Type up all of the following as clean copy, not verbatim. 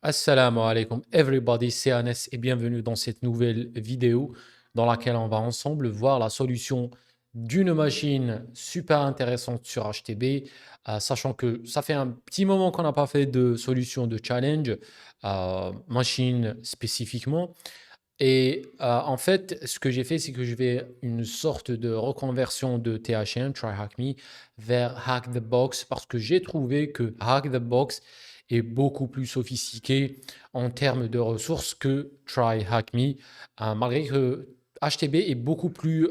Assalamu alaikum everybody, c'est Anas et bienvenue dans cette nouvelle vidéo dans laquelle on va ensemble voir la solution d'une machine super intéressante sur HTB, sachant que ça fait un petit moment qu'on n'a pas fait de solution de challenge, machine spécifiquement. Et en fait, ce que j'ai fait, c'est que je vais une sorte de reconversion de THM, Try Hack Me, vers Hack the Box, parce que j'ai trouvé que Hack the Box est beaucoup plus sophistiqué en termes de ressources que Try Hack Me, malgré que HTB est beaucoup plus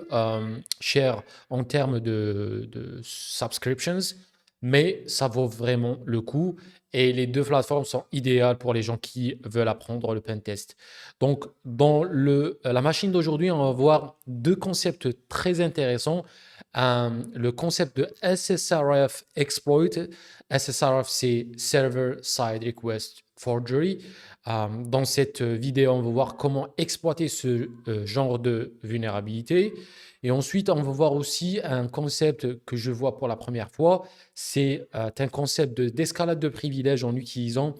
cher en termes de subscriptions, mais ça vaut vraiment le coup. Et les deux plateformes sont idéales pour les gens qui veulent apprendre le pentest. Donc, dans la machine d'aujourd'hui, on va voir deux concepts très intéressants. Le concept de SSRF exploit. SSRF, c'est Server Side Request Forgery. Dans cette vidéo, on va voir comment exploiter ce genre de vulnérabilité. Et ensuite, on va voir aussi un concept que je vois pour la première fois. C'est un concept d'escalade de privilèges en utilisant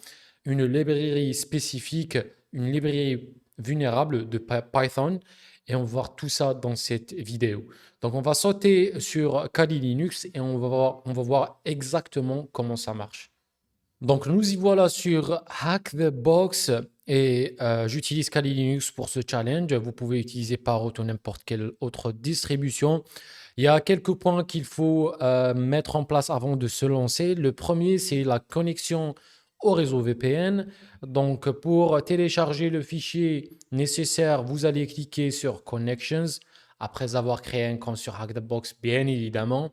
une librairie spécifique, une librairie vulnérable de Python. Et on va voir tout ça dans cette vidéo. Donc, on va sauter sur Kali Linux et on va voir exactement comment ça marche. Donc, nous y voilà sur Hack the Box et j'utilise Kali Linux pour ce challenge. Vous pouvez utiliser Parrot ou n'importe quelle autre distribution. Il y a quelques points qu'il faut mettre en place avant de se lancer. Le premier, c'est la connexion au réseau VPN. Donc, pour télécharger le fichier nécessaire, vous allez cliquer sur Connections après avoir créé un compte sur Hack the Box, bien évidemment.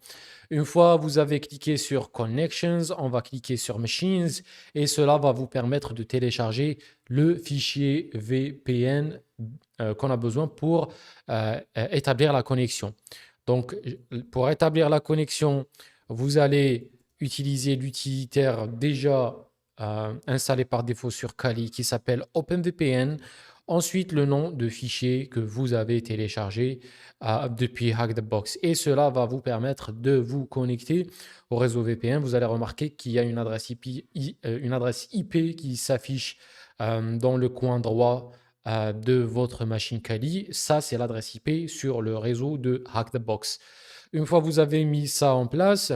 Une fois vous avez cliqué sur Connections, on va cliquer sur Machines et cela va vous permettre de télécharger le fichier VPN qu'on a besoin pour établir la connexion. Donc, pour établir la connexion, vous allez utiliser l'utilitaire déjà installé par défaut sur Kali qui s'appelle OpenVPN. Ensuite, le nom de fichier que vous avez téléchargé depuis Hack the Box. Et cela va vous permettre de vous connecter au réseau VPN. Vous allez remarquer qu'il y a une adresse IP qui s'affiche dans le coin droit de votre machine Kali. Ça, c'est l'adresse IP sur le réseau de Hack the Box. Une fois que vous avez mis ça en place,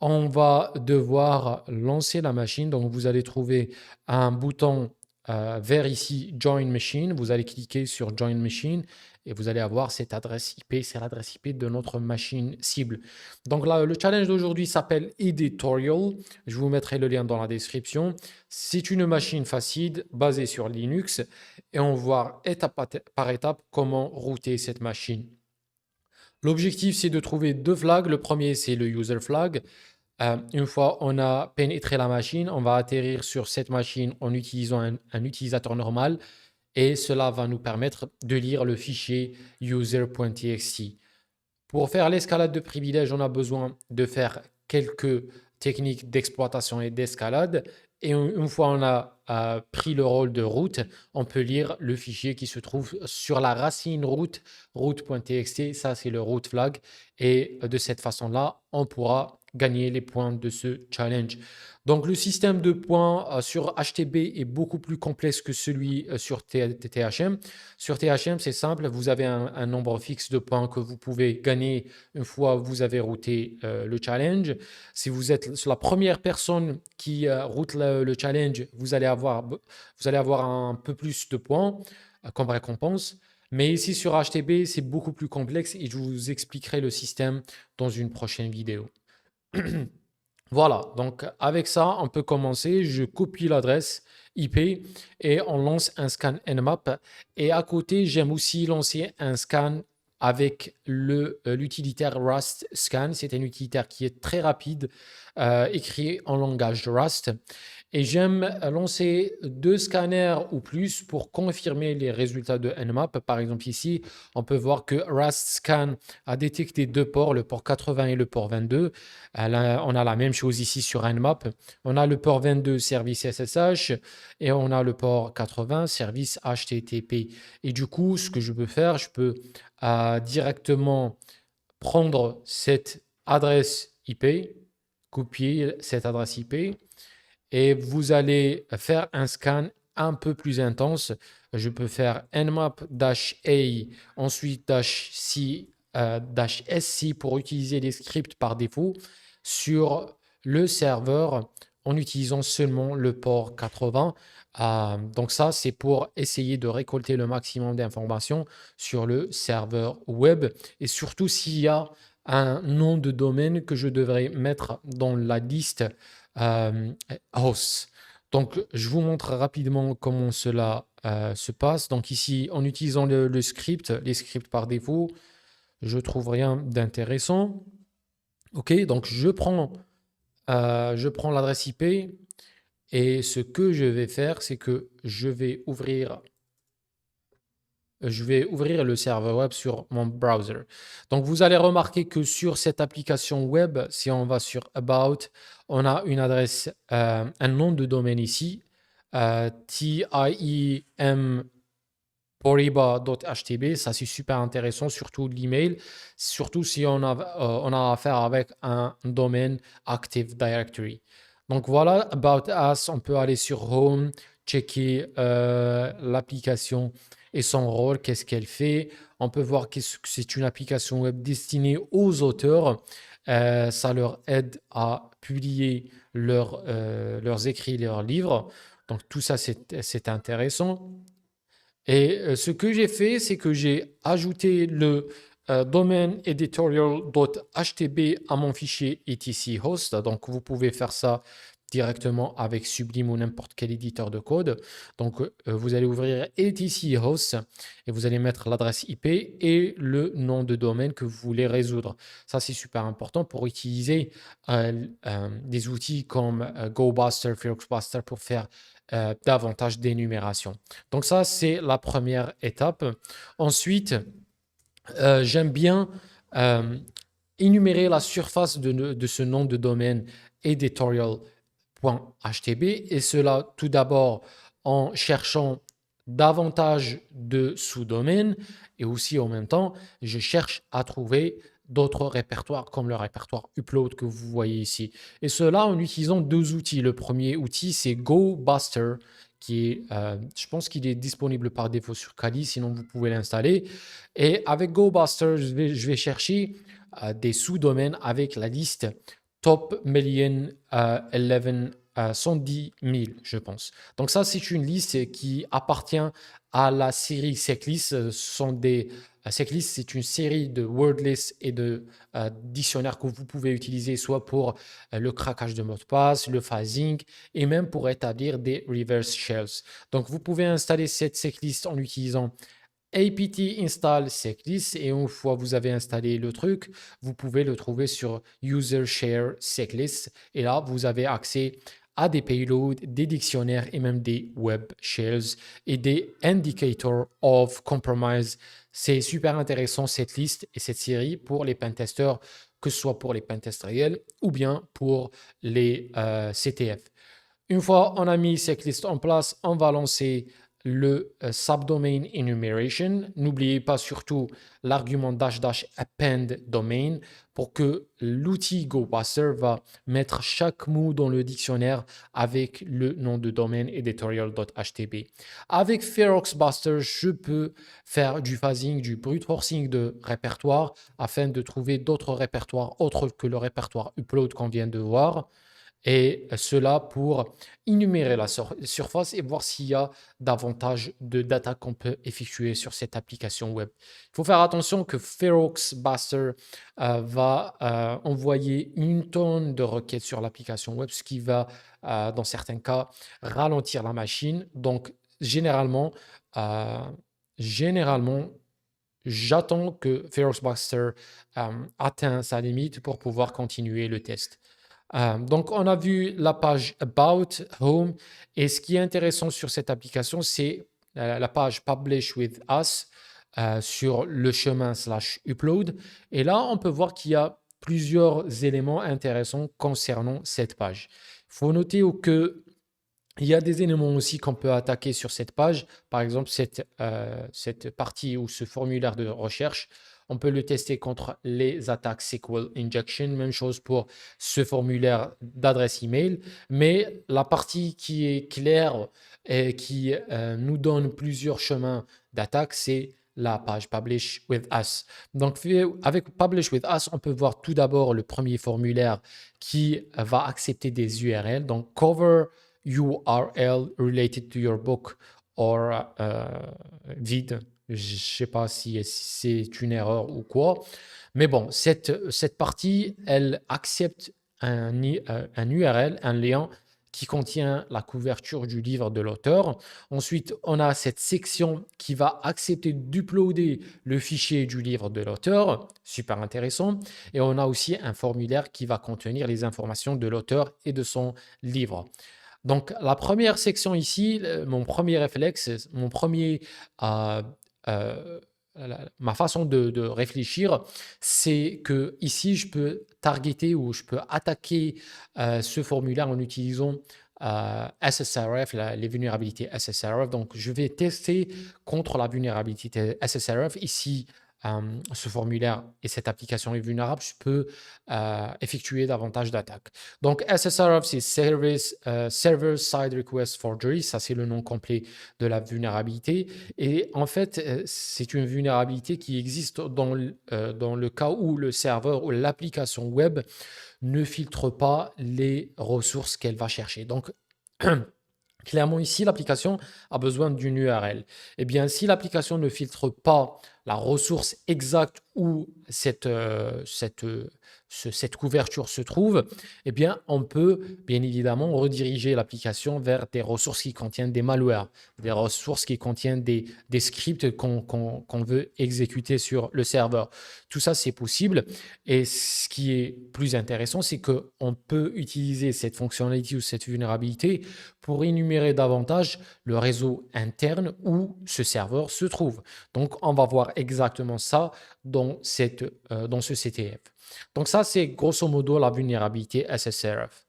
on va devoir lancer la machine. Donc, vous allez trouver un bouton vers ici, Join Machine. Vous allez cliquer sur Join Machine et vous allez avoir cette adresse IP. C'est l'adresse IP de notre machine cible. Donc là, le challenge d'aujourd'hui s'appelle Editorial. Je vous mettrai le lien dans la description. C'est une machine facile basée sur Linux et on va voir étape par étape comment router cette machine. L'objectif, c'est de trouver deux flags. Le premier, c'est le user flag. Une fois on a pénétré la machine, on va atterrir sur cette machine en utilisant un utilisateur normal et cela va nous permettre de lire le fichier user.txt. Pour faire l'escalade de privilèges, on a besoin de faire quelques techniques d'exploitation et d'escalade. Et une fois on a pris le rôle de root, on peut lire le fichier qui se trouve sur la racine root, root.txt. Ça, c'est le root flag. Et de cette façon-là, on pourra gagner les points de ce challenge. Donc, le système de points sur HTB est beaucoup plus complexe que celui sur THM. Sur THM, c'est simple, vous avez un nombre fixe de points que vous pouvez gagner une fois que vous avez routé le challenge. Si vous êtes la première personne qui route le challenge, vous allez avoir un peu plus de points comme récompense. Mais ici sur HTB, c'est beaucoup plus complexe et je vous expliquerai le système dans une prochaine vidéo. Voilà, donc avec ça, on peut commencer. Je copie l'adresse IP et on lance un scan Nmap. Et à côté, j'aime aussi lancer un scan avec l'utilitaire Rust Scan. C'est un utilitaire qui est très rapide, écrit en langage Rust. Et j'aime lancer deux scanners ou plus pour confirmer les résultats de Nmap. Par exemple, ici, on peut voir que Rust Scan a détecté deux ports, le port 80 et le port 22. Là, on a la même chose ici sur Nmap. On a le port 22 service SSH et on a le port 80 service HTTP. Et du coup, ce que je peux faire, je peux directement prendre cette adresse IP, copier cette adresse IP et vous allez faire un scan un peu plus intense. Je peux faire nmap-a, ensuite -c, -sc pour utiliser les scripts par défaut sur le serveur en utilisant seulement le port 80. Donc ça, c'est pour essayer de récolter le maximum d'informations sur le serveur web et surtout s'il y a un nom de domaine que je devrais mettre dans la liste euh, hosts. Donc, je vous montre rapidement comment cela se passe. Donc ici, en utilisant le script, les scripts par défaut, je trouve rien d'intéressant. OK, donc je prends l'adresse IP et ce que je vais faire, c'est que je vais ouvrir le serveur web sur mon browser. Donc, vous allez remarquer que sur cette application web, si on va sur About, on a une adresse, un nom de domaine ici, TIEM Poriba.htb. Ça, c'est super intéressant, surtout l'email, surtout si on a affaire avec un domaine Active Directory. Donc voilà, About Us, on peut aller sur Home, checker l'application et son rôle, qu'est-ce qu'elle fait. On peut voir que c'est une application web destinée aux auteurs. Ça leur aide à publier leurs écrits, leurs livres. Donc tout ça, c'est intéressant. Et ce que j'ai fait, c'est que j'ai ajouté le domaine editorial.htb à mon fichier etc host. Donc, vous pouvez faire ça directement avec Sublime ou n'importe quel éditeur de code. Donc, vous allez ouvrir etc host et vous allez mettre l'adresse IP et le nom de domaine que vous voulez résoudre. Ça, c'est super important pour utiliser des outils comme GoBuster, FirefoxBuster pour faire davantage d'énumération. Donc ça, c'est la première étape. Ensuite, j'aime bien euh, énumérer la surface de ce nom de domaine editorial.htb et cela tout d'abord en cherchant davantage de sous-domaines et aussi en même temps, je cherche à trouver d'autres répertoires comme le répertoire upload que vous voyez ici. Et cela en utilisant deux outils. Le premier outil, c'est GoBuster, qui est, je pense qu'il est disponible par défaut sur Kali, sinon vous pouvez l'installer. Et avec GoBuster, je vais chercher des sous-domaines avec la liste top million 11 110 000, je pense. Donc ça, c'est une liste qui appartient à la série Secklist. Secklist, c'est une série de wordlists et de dictionnaires que vous pouvez utiliser soit pour le craquage de mots de passe, le phasing et même pour établir des reverse shells. Donc, vous pouvez installer cette Secklist en utilisant apt install secklist et une fois vous avez installé le truc, vous pouvez le trouver sur user share secklist et là vous avez accès à des payloads, des dictionnaires et même des web shells et des indicators of compromise. C'est super intéressant cette liste et cette série pour les pentesters, que ce soit pour les pentests réels ou bien pour les CTF. Une fois on a mis cette liste en place, on va lancer le subdomain enumeration. N'oubliez pas surtout l'argument --append domain pour que l'outil GoBuster va mettre chaque mot dans le dictionnaire avec le nom de domaine editorial.htb. Avec FirefoxBuster, je peux faire du phasing, du brute forcing de répertoire afin de trouver d'autres répertoires autres que le répertoire upload qu'on vient de voir et cela pour énumérer la surface et voir s'il y a davantage de data qu'on peut effectuer sur cette application web. Il faut faire attention que FirefoxBuster va envoyer une tonne de requêtes sur l'application web, ce qui va, dans certains cas, ralentir la machine. Donc, généralement, euh, généralement j'attends que FirefoxBuster atteint sa limite pour pouvoir continuer le test. Donc, on a vu la page About, Home. Et ce qui est intéressant sur cette application, c'est la page Publish with Us sur le chemin /upload. Et là, on peut voir qu'il y a plusieurs éléments intéressants concernant cette page. Il faut noter que il y a des éléments aussi qu'on peut attaquer sur cette page. Par exemple, cette partie ou ce formulaire de recherche. on peut le tester contre les attaques SQL injection. Même chose pour ce formulaire d'adresse email. Mais la partie qui est claire et qui nous donne plusieurs chemins d'attaque, c'est la page Publish with Us. Donc, avec Publish with Us, on peut voir tout d'abord le premier formulaire qui va accepter des URL. Donc, cover URL related to your book or vide. Je ne sais pas si c'est une erreur ou quoi. Mais bon, cette partie, elle accepte un URL, un lien qui contient la couverture du livre de l'auteur. Ensuite, on a cette section qui va accepter d'uploader le fichier du livre de l'auteur. Super intéressant. Et on a aussi un formulaire qui va contenir les informations de l'auteur et de son livre. Donc, la première section ici, mon premier réflexe, ma façon de réfléchir, c'est que ici, je peux targeter ou je peux attaquer ce formulaire en utilisant SSRF, les vulnérabilités SSRF. Donc, je vais tester contre la vulnérabilité SSRF. Ici, ce formulaire et cette application est vulnérable, je peux effectuer davantage d'attaques. Donc, SSRF, c'est Server Side Request Forgery. Ça, c'est le nom complet de la vulnérabilité. Et en fait, c'est une vulnérabilité qui existe dans le cas où le serveur ou l'application web ne filtre pas les ressources qu'elle va chercher. Donc, clairement, ici, l'application a besoin d'une URL. Eh bien, si l'application ne filtre pas la ressource exacte où cette couverture se trouve, eh bien, on peut bien évidemment rediriger l'application vers des ressources qui contiennent des malwares, des ressources qui contiennent des scripts qu'on veut exécuter sur le serveur. Tout ça, c'est possible. Et ce qui est plus intéressant, c'est qu'on peut utiliser cette fonctionnalité ou cette vulnérabilité pour énumérer davantage le réseau interne où ce serveur se trouve. Donc, on va voir exactement ça dans ce CTF. Donc, ça, c'est grosso modo la vulnérabilité SSRF.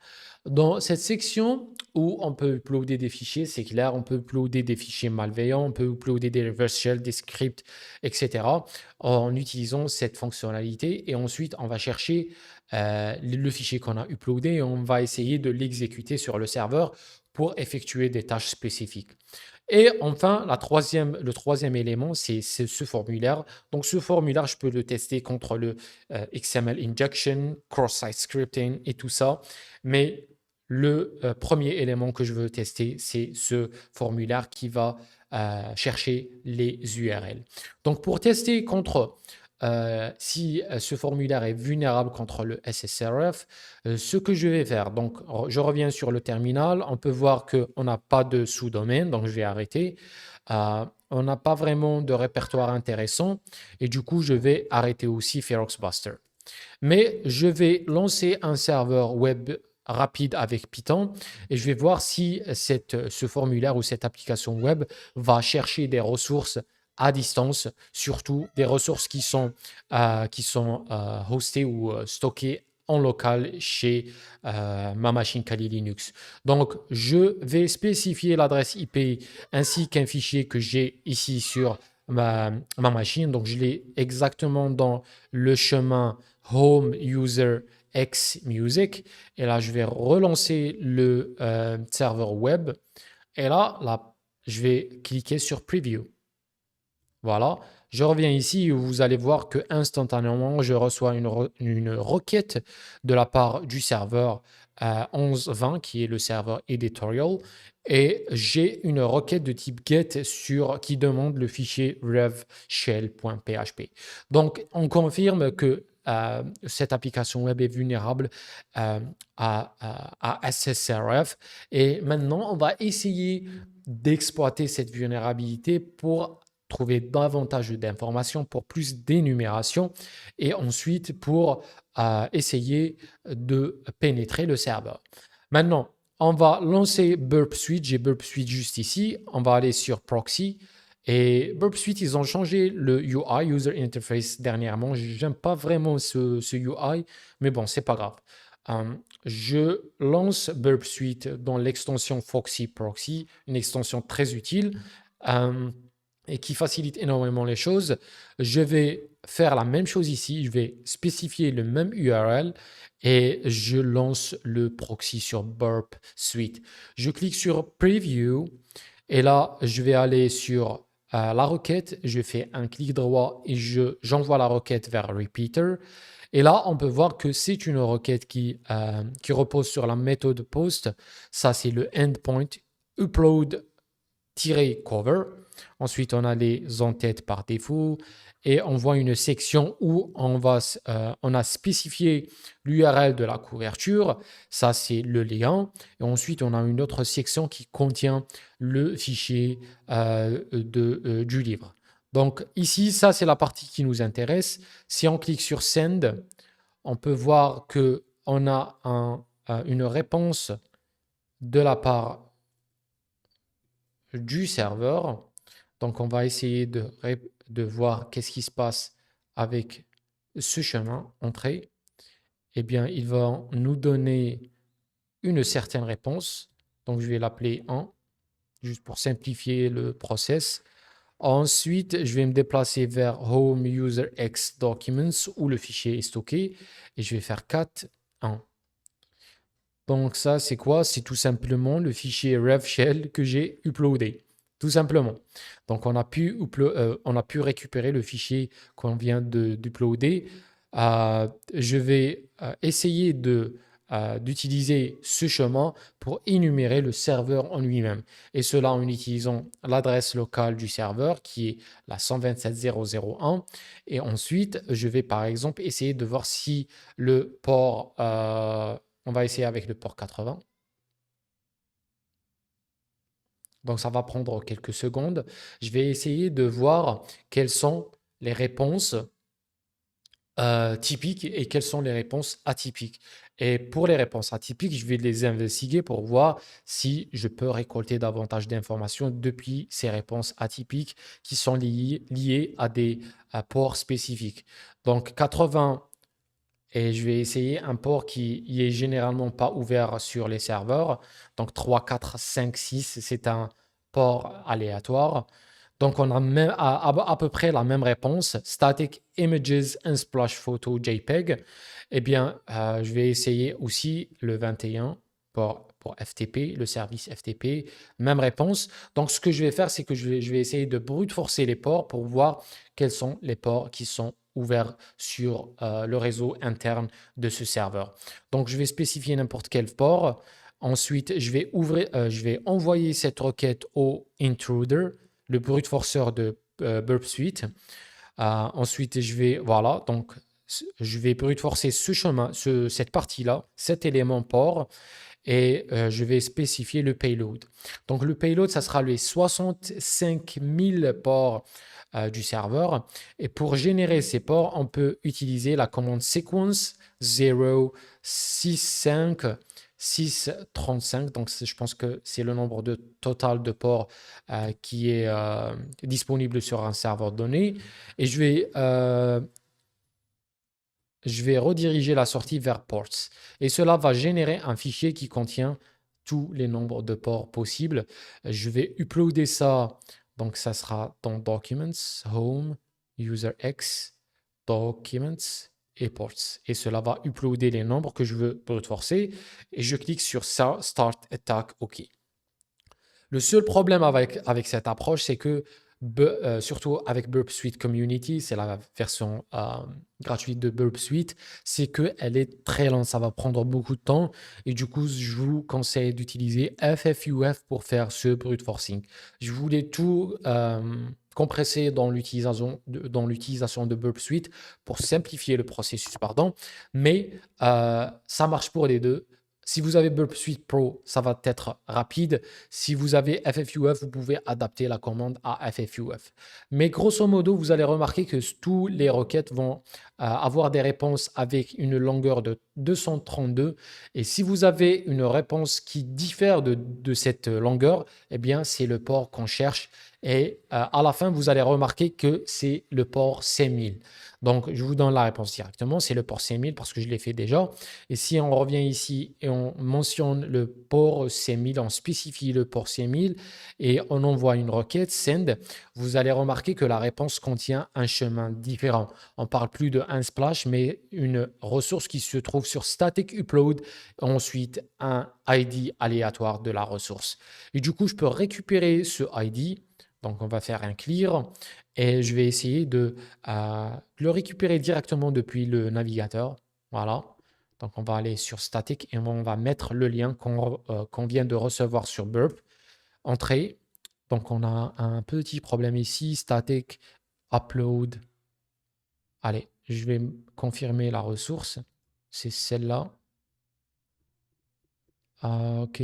Dans cette section où on peut uploader des fichiers, c'est clair, on peut uploader des fichiers malveillants, on peut uploader des reverse shell, des scripts, etc. en utilisant cette fonctionnalité. Et ensuite, on va chercher le fichier qu'on a uploadé et on va essayer de l'exécuter sur le serveur pour effectuer des tâches spécifiques. Et enfin, le troisième élément, c'est ce formulaire. Donc, ce formulaire, je peux le tester contre le XML injection, cross-site scripting et tout ça. Mais le premier élément que je veux tester, c'est ce formulaire qui va chercher les URL. Donc, pour tester contre si ce formulaire est vulnérable contre le SSRF, ce que je vais faire, donc je reviens sur le terminal, on peut voir qu'on n'a pas de sous-domaine, donc je vais arrêter. On n'a pas vraiment de répertoire intéressant et du coup, je vais arrêter aussi Feroxbuster. Mais je vais lancer un serveur web rapide avec Python et je vais voir si ce formulaire ou cette application web va chercher des ressources à distance, surtout des ressources qui sont hostées ou stockées en local chez ma machine Kali Linux. Donc, je vais spécifier l'adresse IP ainsi qu'un fichier que j'ai ici sur ma machine. Donc, je l'ai exactement dans le chemin Home User X Music. Et là, je vais relancer le serveur web. Et là, je vais cliquer sur Preview. Voilà, je reviens ici où vous allez voir que instantanément, je reçois une requête de la part du serveur 1120 qui est le serveur editorial et j'ai une requête de type get qui demande le fichier revshell.php. Donc, on confirme que cette application web est vulnérable à SSRF et maintenant, on va essayer d'exploiter cette vulnérabilité pour trouver davantage d'informations, pour plus d'énumération et ensuite pour essayer de pénétrer le serveur. Maintenant, on va lancer Burp Suite. J'ai Burp Suite juste ici. On va aller sur Proxy. Et Burp Suite, ils ont changé le UI, User Interface, dernièrement. J'aime pas vraiment ce UI, mais bon, c'est pas grave. Je lance Burp Suite dans l'extension Foxy Proxy, une extension très utile. et qui facilite énormément les choses. Je vais faire la même chose ici. Je vais spécifier le même URL et je lance le proxy sur Burp Suite. Je clique sur Preview et là, je vais aller sur la requête. Je fais un clic droit et j'envoie la requête vers Repeater. Et là, on peut voir que c'est une requête qui repose sur la méthode post. Ça, c'est le endpoint upload-cover. Ensuite, on a les en-têtes par défaut et on voit une section où on a spécifié l'URL de la couverture. Ça, c'est le lien. Et ensuite, on a une autre section qui contient le fichier du livre. Donc ici, ça, c'est la partie qui nous intéresse. Si on clique sur Send, on peut voir qu'on a une réponse de la part du serveur. Donc, on va essayer de voir qu'est-ce qui se passe avec ce chemin entrée. Eh bien, il va nous donner une certaine réponse. Donc, je vais l'appeler 1, juste pour simplifier le process. Ensuite, je vais me déplacer vers Home User X Documents où le fichier est stocké et je vais faire 4, 1. Donc ça, c'est quoi? C'est tout simplement le fichier RevShell que j'ai uploadé. Tout simplement. Donc on a pu récupérer le fichier qu'on vient d'uploader. Je vais essayer d'utiliser ce chemin pour énumérer le serveur en lui-même. Et cela en utilisant l'adresse locale du serveur qui est la 127.0.0.1. Et ensuite, je vais par exemple essayer de voir si le port... on va essayer avec le port 80. Donc, ça va prendre quelques secondes. Je vais essayer de voir quelles sont les réponses typiques et quelles sont les réponses atypiques. Et pour les réponses atypiques, je vais les investiguer pour voir si je peux récolter davantage d'informations depuis ces réponses atypiques qui sont liées à des ports spécifiques. Donc, 80. Et je vais essayer un port qui est généralement pas ouvert sur les serveurs. Donc 3, 4, 5, 6, c'est un port aléatoire. Donc on a même à peu près la même réponse. Static Images and Splash Photo JPEG. Eh bien, je vais essayer aussi le 21 pour FTP, le service FTP. Même réponse. Donc ce que je vais faire, c'est que je vais essayer de brute forcer les ports pour voir quels sont les ports qui sont ouverts sur le réseau interne de ce serveur. Donc, je vais spécifier n'importe quel port. Ensuite, je vais envoyer cette requête au intruder, le brute forceur de Burp Suite. Ensuite, voilà, donc je vais brute forcer ce chemin, cette partie-là, cet élément port, et je vais spécifier le payload. Donc, le payload, ça sera les 65 000 ports du serveur. Et pour générer ces ports, on peut utiliser la commande sequence 065 635. Donc, je pense que c'est le nombre total de ports qui est disponible sur un serveur donné. Et je vais rediriger la sortie vers ports. Et cela va générer un fichier qui contient tous les nombres de ports possibles. Je vais uploader ça. Donc, ça sera dans Documents, Home, UserX, Documents et Ports. Et cela va uploader les nombres que je veux brute forcer. Et je clique sur Start Attack OK. Le seul problème avec cette approche, c'est que surtout avec Burp Suite Community, c'est la version gratuite de Burp Suite, c'est qu'elle est très lente, ça va prendre beaucoup de temps et du coup, je vous conseille d'utiliser FFUF pour faire ce brute forcing. Je voulais tout compresser dans l'utilisation de Burp Suite pour simplifier le processus, pardon, mais ça marche pour les deux. Si vous avez Burp Suite Pro, ça va être rapide. Si vous avez FFUF, vous pouvez adapter la commande à FFUF. Mais grosso modo, vous allez remarquer que tous les requêtes vont avoir des réponses avec une longueur de 232. Et si vous avez une réponse qui diffère de cette longueur, eh bien, c'est le port qu'on cherche. Et à la fin, vous allez remarquer que c'est le port 5000. Donc, je vous donne la réponse directement. C'est le port 5000 parce que je l'ai fait déjà. Et si on revient ici et on mentionne le port 5000, on spécifie le port 5000 et on envoie une requête send, vous allez remarquer que la réponse contient un chemin différent. On parle plus de Unsplash, mais une ressource qui se trouve sur static upload, ensuite un ID aléatoire de la ressource. Et du coup, je peux récupérer ce ID. Donc, on va faire un clear et je vais essayer de le récupérer directement depuis le navigateur. Voilà. Donc, on va aller sur static et on va mettre le lien qu'on vient de recevoir sur Burp. Entrée. Donc, on a un petit problème ici. Static upload. Allez, je vais confirmer la ressource. C'est celle-là. OK.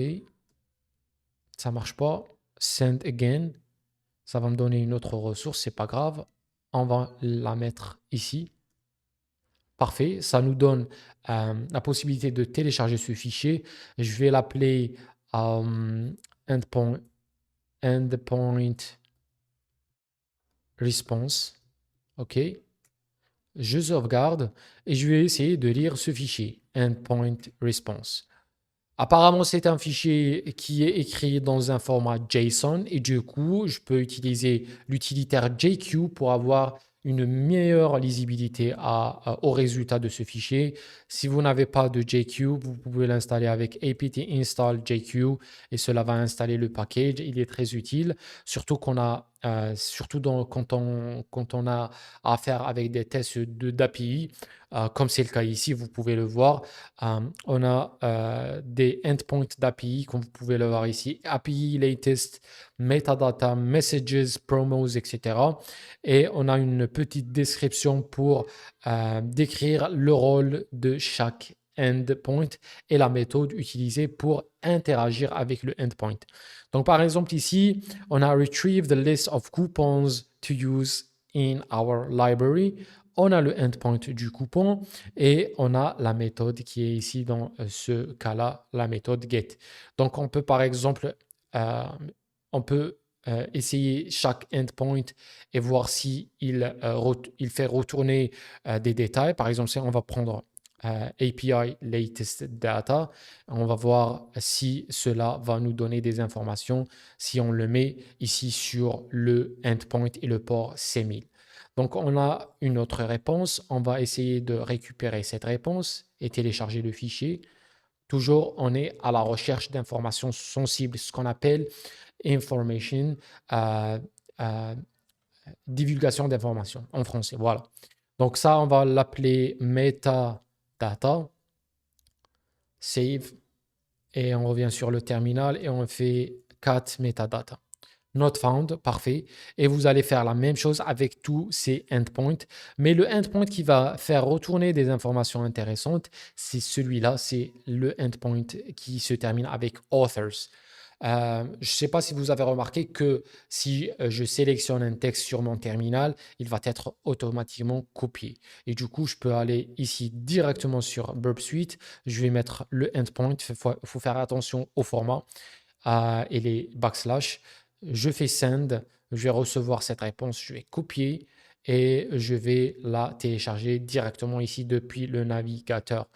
Ça marche pas. Send again. Ça va me donner une autre ressource. C'est pas grave. On va la mettre ici. Parfait. Ça nous donne la possibilité de télécharger ce fichier. Je vais l'appeler endpoint response. OK. Je sauvegarde et je vais essayer de lire ce fichier, endpoint response. Apparemment, c'est un fichier qui est écrit dans un format JSON et du coup, je peux utiliser l'utilitaire JQ pour avoir une meilleure lisibilité au résultat de ce fichier. Si vous n'avez pas de JQ, vous pouvez l'installer avec apt install JQ et cela va installer le package. Il est très utile, surtout quand on a affaire avec des tests d'API. Comme c'est le cas ici, vous pouvez le voir. On a des endpoints d'API, comme vous pouvez le voir ici, API, latest, metadata, messages, promos, etc. Et on a une petite description pour décrire le rôle de chaque endpoint et la méthode utilisée pour interagir avec le endpoint. Donc, par exemple, ici, on a retrieve the list of coupons to use in our library. On a le endpoint du coupon et on a la méthode qui est ici dans ce cas-là, la méthode get. Donc, on peut par exemple, essayer chaque endpoint et voir si il fait retourner des détails. Par exemple, si on va prendre API latest data, on va voir si cela va nous donner des informations si on le met ici sur le endpoint et le port 5000. Donc, on a une autre réponse. On va essayer de récupérer cette réponse et télécharger le fichier. Toujours, on est à la recherche d'informations sensibles, ce qu'on appelle information, divulgation d'informations en français. Voilà. Donc, ça, on va l'appeler metadata. Save. Et on revient sur le terminal et on fait cat metadata. Not found, parfait. Et vous allez faire la même chose avec tous ces endpoints. Mais le endpoint qui va faire retourner des informations intéressantes, c'est celui-là, c'est le endpoint qui se termine avec authors. Je ne sais pas si vous avez remarqué que si je sélectionne un texte sur mon terminal, il va être automatiquement copié. Et du coup, je peux aller ici directement sur Burp Suite. Je vais mettre le endpoint. Il faut faire attention au format et les backslash. Je fais send, je vais recevoir cette réponse, je vais copier et je vais la télécharger directement ici depuis le navigateur.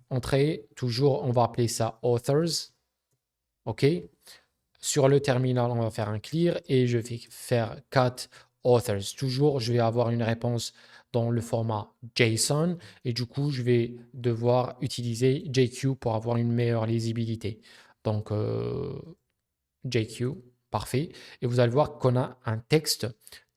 Entrée, toujours, on va appeler ça authors. OK. Sur le terminal, on va faire un clear et je vais faire cat authors. Toujours, je vais avoir une réponse dans le format JSON et du coup, je vais devoir utiliser JQ pour avoir une meilleure lisibilité. Donc, JQ, parfait. Et vous allez voir qu'on a un texte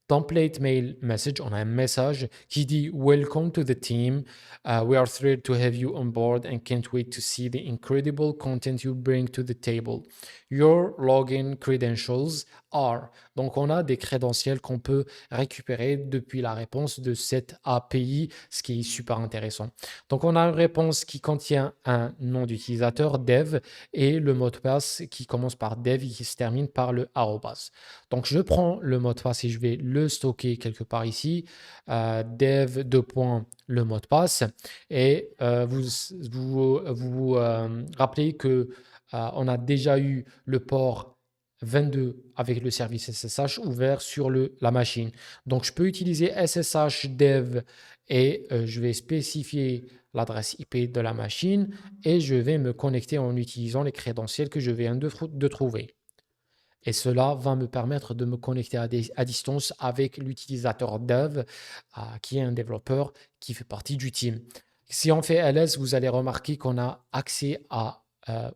template mail message, on a un message qui dit Welcome to the team. We are thrilled to have you on board and can't wait to see the incredible content you bring to the table. Your login credentials are. Donc, on a des crédentiels qu'on peut récupérer depuis la réponse de cette API, ce qui est super intéressant. Donc, on a une réponse qui contient un nom d'utilisateur, dev, et le mot de passe qui commence par dev et qui se termine par le arrobas. Donc, je prends le mot de passe et je vais le stocker quelque part ici. Dev, deux points, le mot de passe. Et vous rappelez que on a déjà eu le port 22 avec le service SSH ouvert sur la machine. Donc, je peux utiliser SSH dev et je vais spécifier l'adresse IP de la machine et je vais me connecter en utilisant les crédentiels que je viens de trouver. Et cela va me permettre de me connecter à distance avec l'utilisateur dev, qui est un développeur qui fait partie du team. Si on fait ls, vous allez remarquer qu'on a accès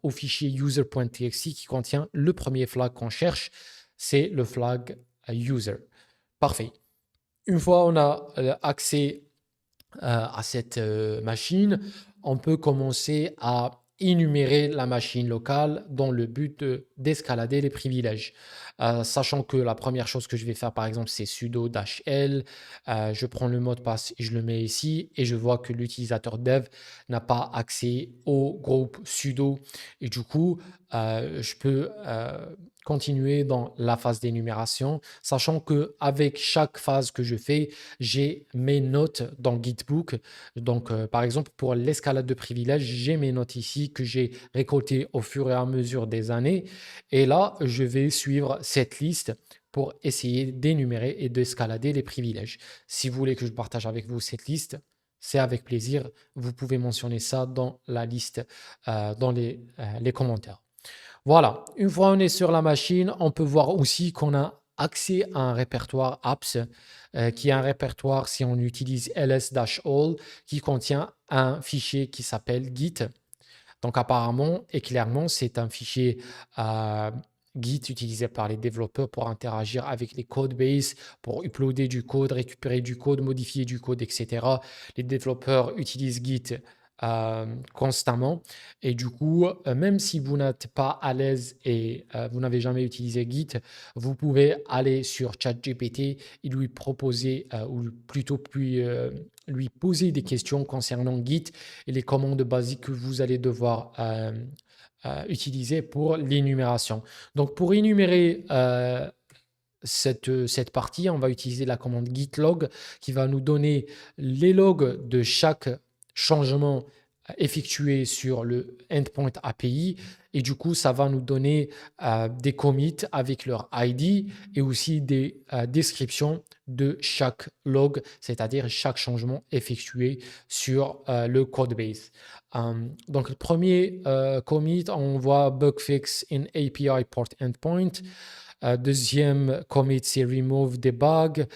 au fichier user.txt qui contient le premier flag qu'on cherche, c'est le flag user. Parfait. Une fois on a accès à cette machine, on peut commencer à énumérer la machine locale dans le but d'escalader les privilèges. Sachant que la première chose que je vais faire, par exemple, c'est sudo -l. Je prends le mot de passe et je le mets ici et je vois que l'utilisateur dev n'a pas accès au groupe sudo. Et du coup, je peux continuer dans la phase d'énumération, sachant que avec chaque phase que je fais, j'ai mes notes dans Gitbook. Donc, par exemple, pour l'escalade de privilèges, j'ai mes notes ici que j'ai récoltées au fur et à mesure des années. Et là, je vais suivre cette liste pour essayer d'énumérer et d'escalader les privilèges. Si vous voulez que je partage avec vous cette liste, c'est avec plaisir. Vous pouvez mentionner ça dans la liste, dans les commentaires. Voilà, une fois on est sur la machine, on peut voir aussi qu'on a accès à un répertoire apps, qui est un répertoire si on utilise ls-all, qui contient un fichier qui s'appelle git. Donc apparemment et clairement, c'est un fichier Git utilisé par les développeurs pour interagir avec les codebases, pour uploader du code, récupérer du code, modifier du code, etc. Les développeurs utilisent Git constamment. Et du coup, même si vous n'êtes pas à l'aise et vous n'avez jamais utilisé Git, vous pouvez aller sur ChatGPT et lui proposer, ou plutôt lui poser des questions concernant Git et les commandes basiques que vous allez devoir utiliser pour l'énumération. Donc, pour énumérer cette partie, on va utiliser la commande git log qui va nous donner les logs de chaque changement effectué sur le endpoint API. Et du coup, ça va nous donner des commits avec leur ID et aussi des descriptions de chaque log, c'est-à-dire chaque changement effectué sur le codebase. Donc, le premier commit, on voit bug fix in API port endpoint. Deuxième commit, c'est remove debug.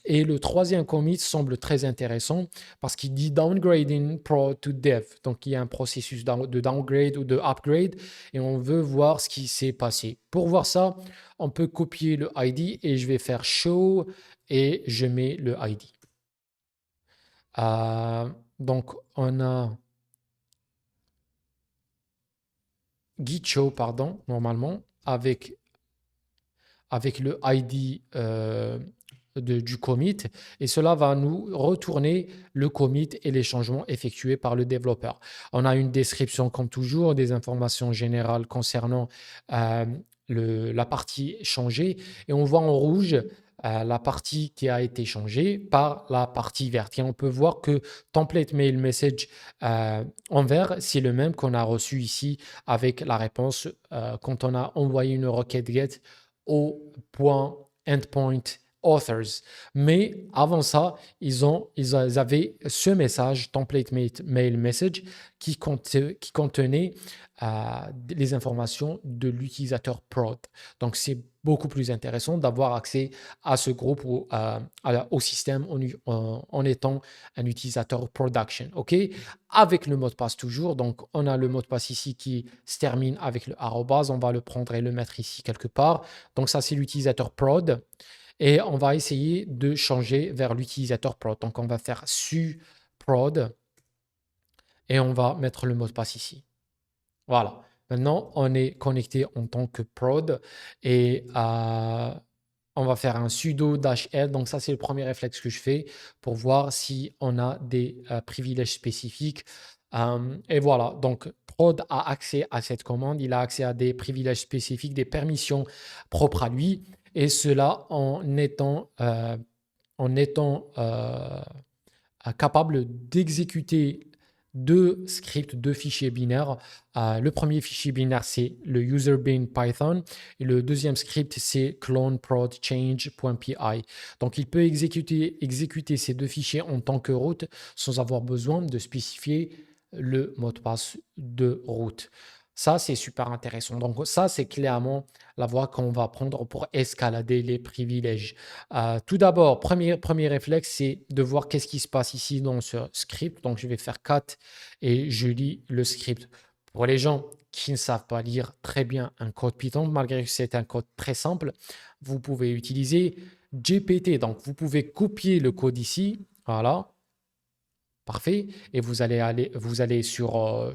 Et le troisième commit semble très intéressant parce qu'il dit downgrading prod to dev. Donc, il y a un processus de downgrade ou de upgrade et on veut voir ce qui s'est passé. Pour voir ça, on peut copier le ID et je vais faire show et je mets le ID. Donc, on a git show, pardon, normalement, avec le ID du commit et cela va nous retourner le commit et les changements effectués par le développeur. On a une description comme toujours, des informations générales concernant la partie changée et on voit en rouge la partie qui a été changée par la partie verte. Et on peut voir que template mail message en vert, c'est le même qu'on a reçu ici avec la réponse quand on a envoyé une requête GET au point endpoint authors. Mais avant ça, ils avaient ce message, template mail message, qui contenait les informations de l'utilisateur prod. Donc, c'est beaucoup plus intéressant d'avoir accès à ce groupe ou au système en étant un utilisateur production. OK? Avec le mot de passe toujours. Donc, on a le mot de passe ici qui se termine avec le arrobase. On va le prendre et le mettre ici quelque part. Donc, ça, c'est l'utilisateur prod. Et on va essayer de changer vers l'utilisateur prod. Donc, on va faire su prod et on va mettre le mot de passe ici. Voilà. Maintenant, on est connecté en tant que prod et on va faire un sudo -l. Donc ça, c'est le premier réflexe que je fais pour voir si on a des privilèges spécifiques. Et voilà, donc prod a accès à cette commande, il a accès à des privilèges spécifiques, des permissions propres à lui, et cela en étant capable d'exécuter deux scripts, deux fichiers binaires. Le premier fichier binaire, c'est le userbin Python et le deuxième script, c'est clone prod change.py. Donc, il peut exécuter ces deux fichiers en tant que route sans avoir besoin de spécifier le mot de passe de route. Ça, c'est super intéressant. Donc, ça, c'est clairement la voie qu'on va prendre pour escalader les privilèges. Tout d'abord, premier réflexe, c'est de voir qu'est-ce qui se passe ici dans ce script. Donc, je vais faire cat et je lis le script. Pour les gens qui ne savent pas lire très bien un code Python, malgré que c'est un code très simple, vous pouvez utiliser GPT. Donc, vous pouvez copier le code ici. Voilà. Parfait. Et vous allez sur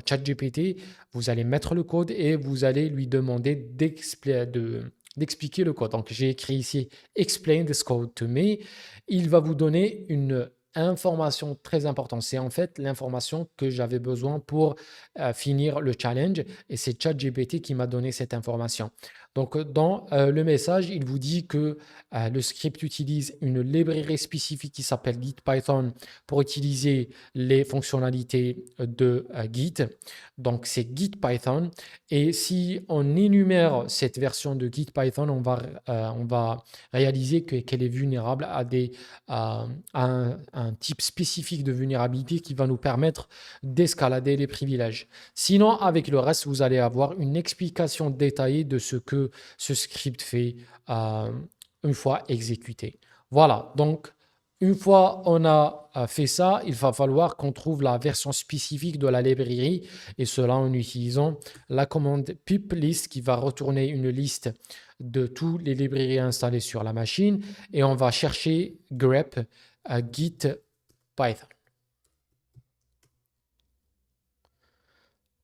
ChatGPT, vous allez mettre le code et vous allez lui demander d'expliquer le code. Donc, j'ai écrit ici Explain this code to me. Il va vous donner une information très importante. C'est en fait l'information que j'avais besoin pour finir le challenge. Et c'est ChatGPT qui m'a donné cette information. Donc, dans le message, il vous dit que le script utilise une librairie spécifique qui s'appelle GitPython pour utiliser les fonctionnalités de Git. Donc, c'est GitPython. Et si on énumère cette version de GitPython, on va réaliser qu'elle est vulnérable à un type spécifique de vulnérabilité qui va nous permettre d'escalader les privilèges. Sinon, avec le reste, vous allez avoir une explication détaillée de ce que ce script fait une fois exécuté. Voilà, donc une fois on a fait ça, il va falloir qu'on trouve la version spécifique de la librairie et cela en utilisant la commande piplist qui va retourner une liste de toutes les librairies installées sur la machine et on va chercher grep git Python.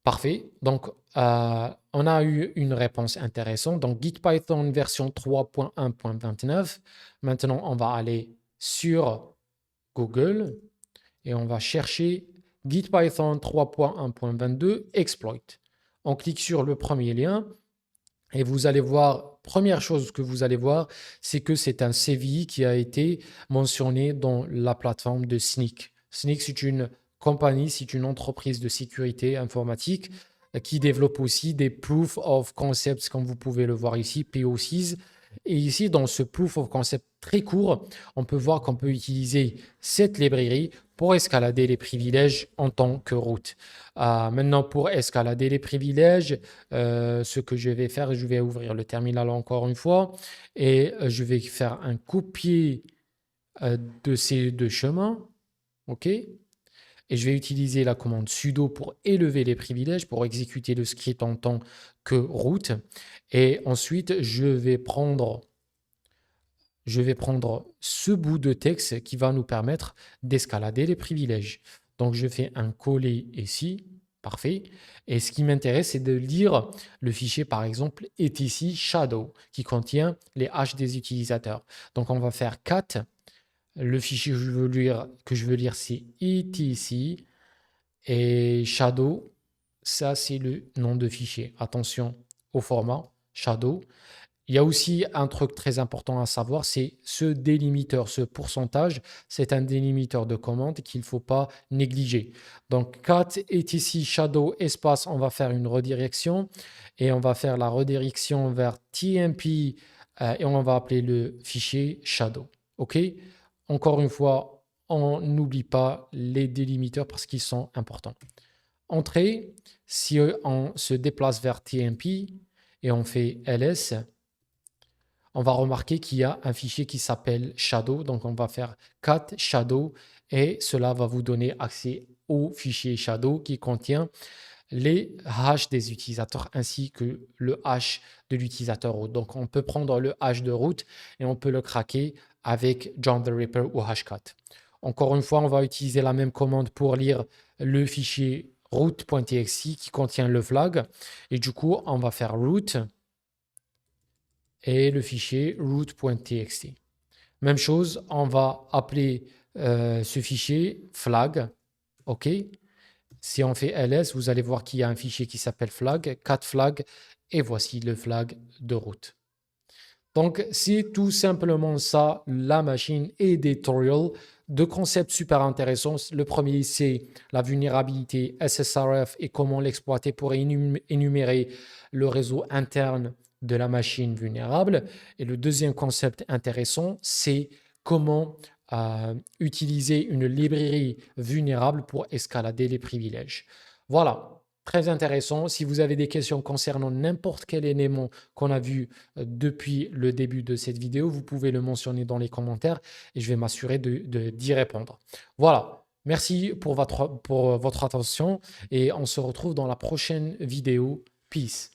Parfait. Donc, on a eu une réponse intéressante. Donc, GitPython version 3.1.29. Maintenant, on va aller sur Google et on va chercher GitPython 3.1.22 exploit. On clique sur le premier lien et vous allez voir, première chose que vous allez voir, c'est que c'est un CVI qui a été mentionné dans la plateforme de Snyk. Snyk, c'est une compagnie, c'est une entreprise de sécurité informatique qui développe aussi des proof of concepts, comme vous pouvez le voir ici, POCs. Et ici, dans ce proof of concept très court, on peut voir qu'on peut utiliser cette librairie pour escalader les privilèges en tant que route. Maintenant, pour escalader les privilèges, ce que je vais faire, je vais ouvrir le terminal encore une fois et je vais faire un copier de ces deux chemins. OK? Et je vais utiliser la commande sudo pour élever les privilèges, pour exécuter le script en tant que route. Et ensuite, je vais prendre ce bout de texte qui va nous permettre d'escalader les privilèges. Donc, je fais un coller ici. Parfait. Et ce qui m'intéresse, c'est de lire le fichier, par exemple, etc shadow, qui contient les hashes des utilisateurs. Donc, on va faire cat. Le fichier que je veux lire, c'est etc. Et shadow, ça, c'est le nom de fichier. Attention au format shadow. Il y a aussi un truc très important à savoir, c'est ce délimiteur, ce pourcentage, c'est un délimiteur de commande qu'il ne faut pas négliger. Donc, cat etc shadow espace, on va faire une redirection et on va faire la redirection vers tmp et on va appeler le fichier shadow. OK? Encore une fois, on n'oublie pas les délimiteurs parce qu'ils sont importants. Entrée, si on se déplace vers tmp et on fait ls, on va remarquer qu'il y a un fichier qui s'appelle shadow. Donc, on va faire cat shadow et cela va vous donner accès au fichier shadow qui contient les hashes des utilisateurs ainsi que le hash de l'utilisateur root. Donc, on peut prendre le hash de root et on peut le craquer avec John the Ripper ou hashcat. Encore une fois, on va utiliser la même commande pour lire le fichier root.txt qui contient le flag. Et du coup, on va faire root et le fichier root.txt. Même chose, on va appeler ce fichier flag. OK. Si on fait ls, vous allez voir qu'il y a un fichier qui s'appelle flag, cat flag, et voici le flag de root. Donc, c'est tout simplement ça, la machine editorial. Deux concepts super intéressants. Le premier, c'est la vulnérabilité SSRF et comment l'exploiter pour énumérer le réseau interne de la machine vulnérable. Et le deuxième concept intéressant, c'est comment utiliser une librairie vulnérable pour escalader les privilèges. Voilà. Très intéressant. Si vous avez des questions concernant n'importe quel élément qu'on a vu depuis le début de cette vidéo, vous pouvez le mentionner dans les commentaires et je vais m'assurer d'y répondre. Voilà. Merci pour votre attention et on se retrouve dans la prochaine vidéo. Peace.